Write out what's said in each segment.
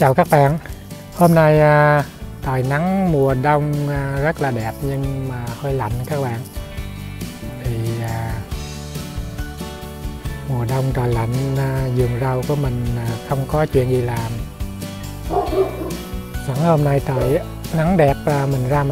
Chào các bạn. Hôm nay trời nắng mùa đông rất là đẹp nhưng mà hơi lạnh các bạn. Thì mùa đông trời lạnh, vườn rau của mình không có chuyện gì làm. Sẵn hôm nay trời nắng đẹp, mình ra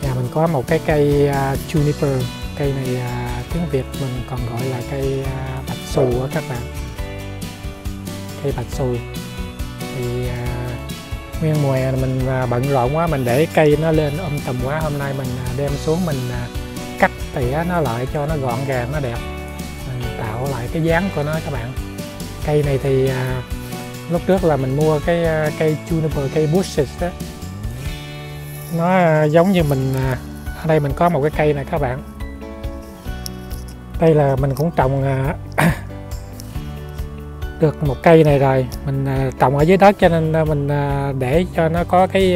nhà mình có một cái cây juniper. Cây này tiếng Việt mình còn gọi là cây bạch xù á các bạn. Cây bạch xù thì nguyên mùa mình bận rộn quá, mình để cây nó lên tùm quá. Hôm nay mình đem xuống, mình cắt tỉa nó lại cho nó gọn gàng, nó đẹp, mình tạo lại cái dáng của nó các bạn. Cây này thì lúc trước là mình mua cái cây juniper, cây bushes đó, nó giống như mình ở đây mình có một cái cây này các bạn. Đây là mình cũng trồng được một cây này rồi, mình trồng ở dưới đất cho nên mình để cho nó có cái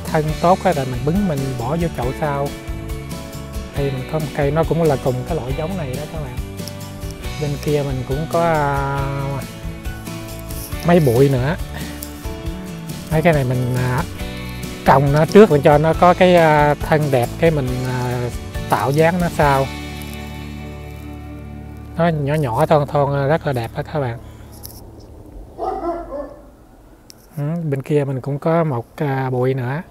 thân tốt rồi mình bứng mình bỏ vô chậu sau. Đây mình có một cây, nó cũng là cùng cái loại giống này đó các bạn. Bên kia mình cũng có mấy bụi nữa. Mấy cái này mình trồng nó trước để cho nó có cái thân đẹp, cái mình tạo dáng nó sau. Nó nhỏ nhỏ thon thon rất là đẹp đó các bạn. Bên kia mình cũng có một bụi nữa.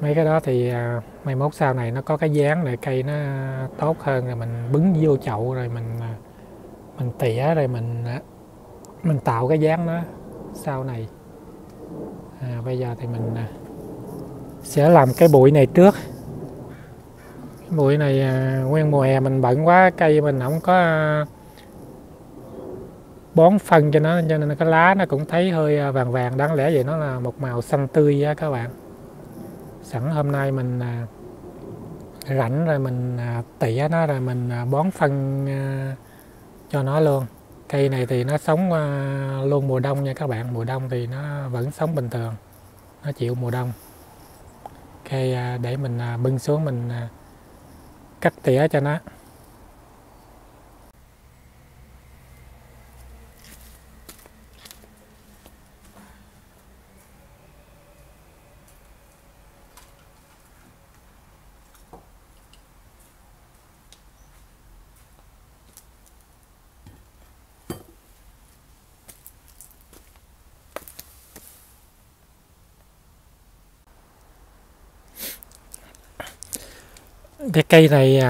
Mấy cái đó thì mai mốt sau này nó có cái dáng này, cây nó tốt hơn rồi mình bứng vô chậu rồi mình tỉa rồi mình tạo cái dáng nó sau này. Bây giờ thì mình sẽ làm cái bụi này trước. Cái bụi này nguyên mùa hè mình bận quá, cây mình không có bón phân cho nên cái lá nó cũng thấy hơi vàng vàng, đáng lẽ vậy nó là một màu xanh tươi á các bạn. Sẵn hôm nay mình rảnh rồi mình tỉa nó rồi mình bón phân cho nó luôn. Cây này thì nó sống luôn mùa đông nha các bạn. Mùa đông thì nó vẫn sống bình thường, nó chịu mùa đông. Cây để mình bưng xuống, mình cắt tỉa cho nó. Cái cây này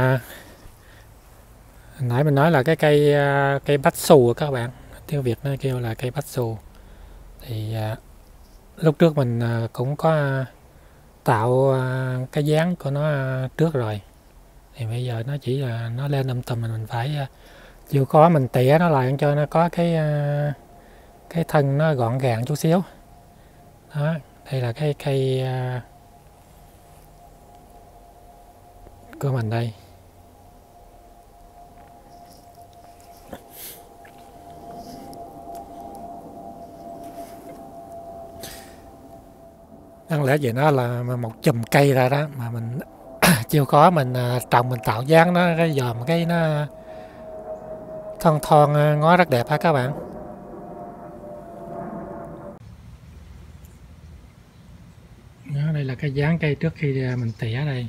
nãy mình nói là cái cây bách xù các bạn, tiếng Việt nó kêu là cây bách xù. Thì lúc trước mình cũng có tạo cái dáng của nó trước rồi, thì bây giờ nó chỉ là nó lên tùm mình phải chịu khó mình tỉa nó lại cho nó có cái thân nó gọn gàng chút xíu đó. Đây là cái cây của mình đây. Đáng lẽ vậy nó là một chùm cây ra đó mà mình chịu khó mình trồng, mình tạo dáng nó, cái dòm cái nó thon thon ngó rất đẹp hả các bạn. Đó, đây là cái dáng cây trước khi mình tỉa đây.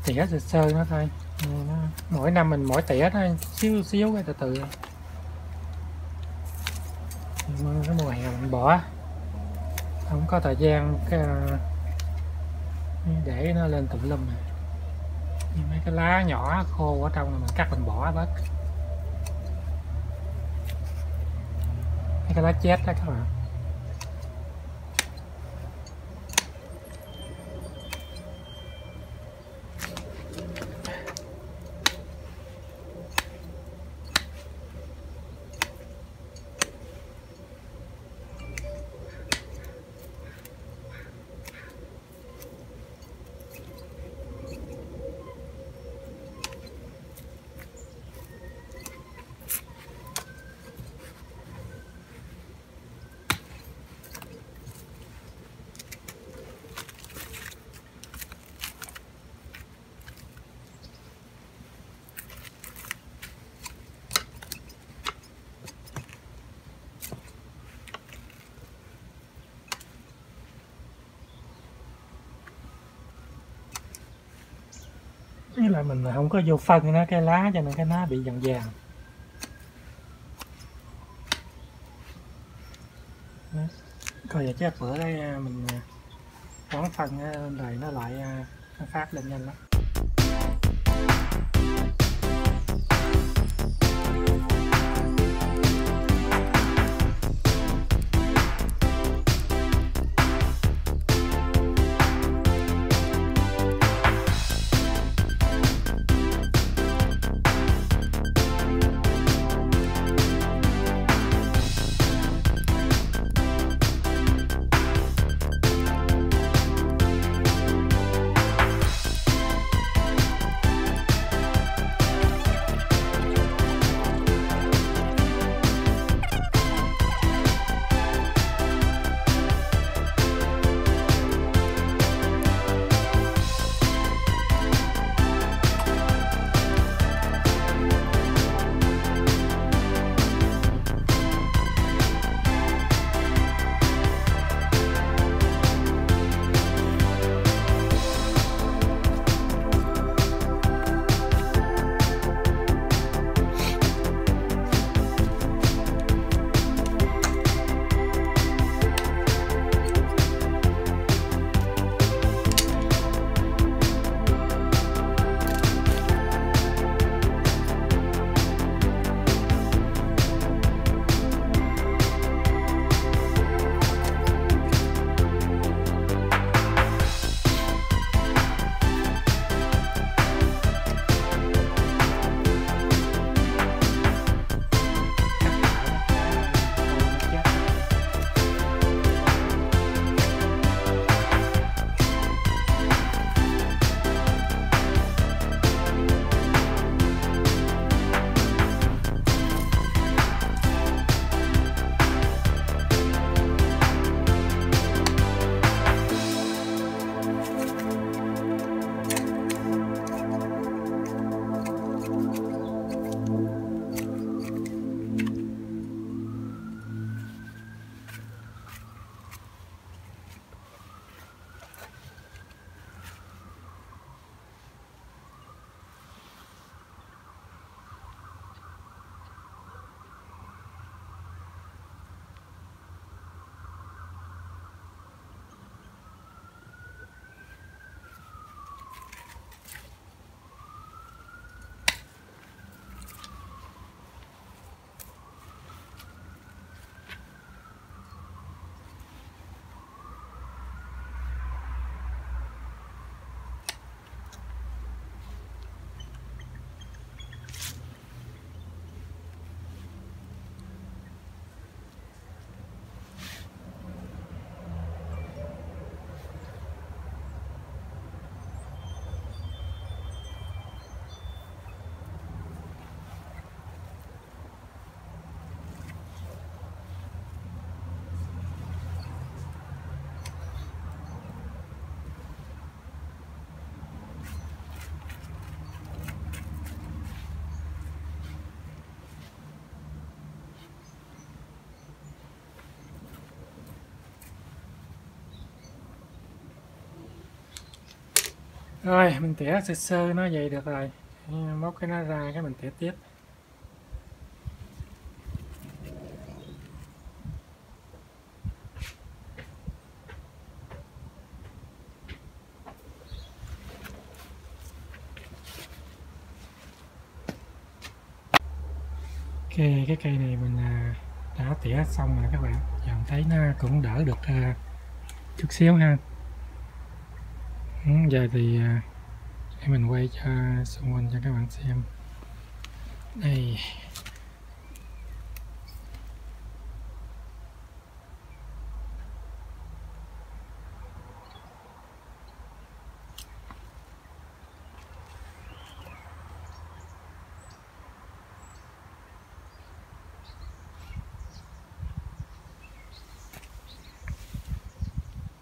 Tỉa sơ sơ nó thôi, mỗi năm mình mỗi tỉa nó xíu xíu cái từ từ. Cái mùa hè mình bỏ, không có thời gian để nó lên tùm lum. Mấy cái lá nhỏ khô ở trong này mình cắt mình bỏ bớt. Mấy cái lá chết đó các bạn. là mình không có vô phân nó cái lá cho nên cái lá bị vàng vàng. Đó. Coi giờ chắc bữa đây mình bón phân rồi nó lại nó phát lên nhanh lắm. Rồi mình tỉa sơ sơ nó vậy được rồi, móc cái nó ra cái mình tỉa tiếp. Ok, cái cây này mình đã tỉa xong rồi các bạn, giờ mình thấy nó cũng đỡ được chút xíu ha. Giờ thì để mình quay cho xung quanh cho các bạn xem. Đây.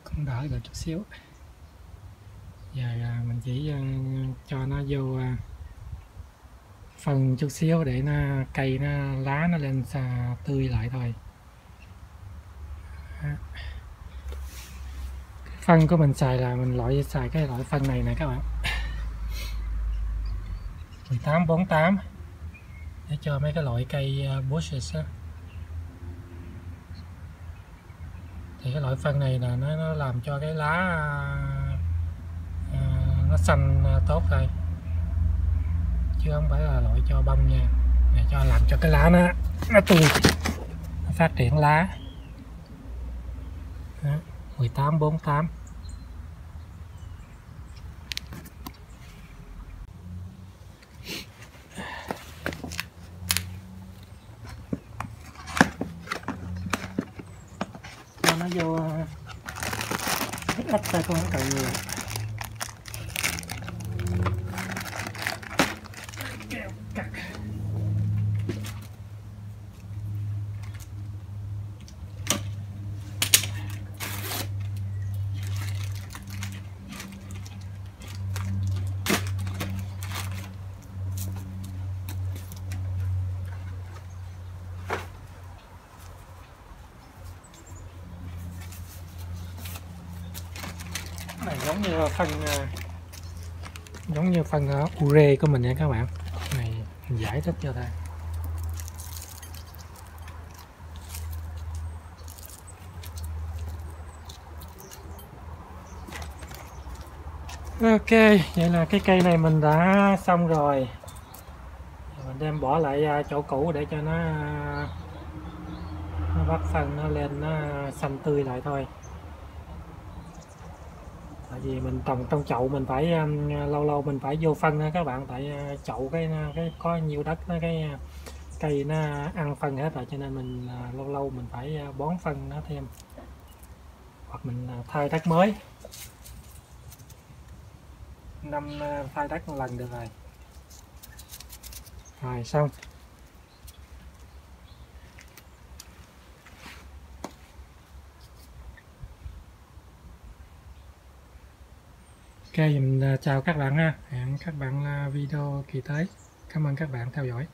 Cũng đỡ được chút xíu. Giờ mình chỉ cho nó vô phân chút xíu để nó cây nó lá nó lên tươi lại thôi. Phân của mình xài là mình xài cái loại phân này nè các bạn. 1848 để cho mấy cái loại cây bushes á. Thì cái loại phân này là nó làm cho cái lá nó xanh tốt thôi, chứ không phải là loại cho bông nha. Để cho làm cho cái lá nó tươi, nó phát triển lá. Đó, 1848. Cho nó vô ít thôi, không có cần nhiều. Này giống như phân ure của mình nha các bạn. Này mình giải thích cho ta. Ok, vậy là cái cây này mình đã xong rồi. Mình đem bỏ lại chỗ cũ để cho nó bắt phân nó lên, nó xanh tươi lại thôi. Tại vì mình trồng trong chậu mình phải lâu lâu mình phải vô phân các bạn, tại chậu cái có nhiều đất, cái cây nó ăn phân hết rồi, cho nên mình lâu lâu mình phải bón phân nó thêm, hoặc mình thay đất mới. Năm thay đất một lần được rồi. Rồi xong. Ok, mình chào các bạn ha. Hẹn các bạn video kỳ tới. Cảm ơn các bạn theo dõi.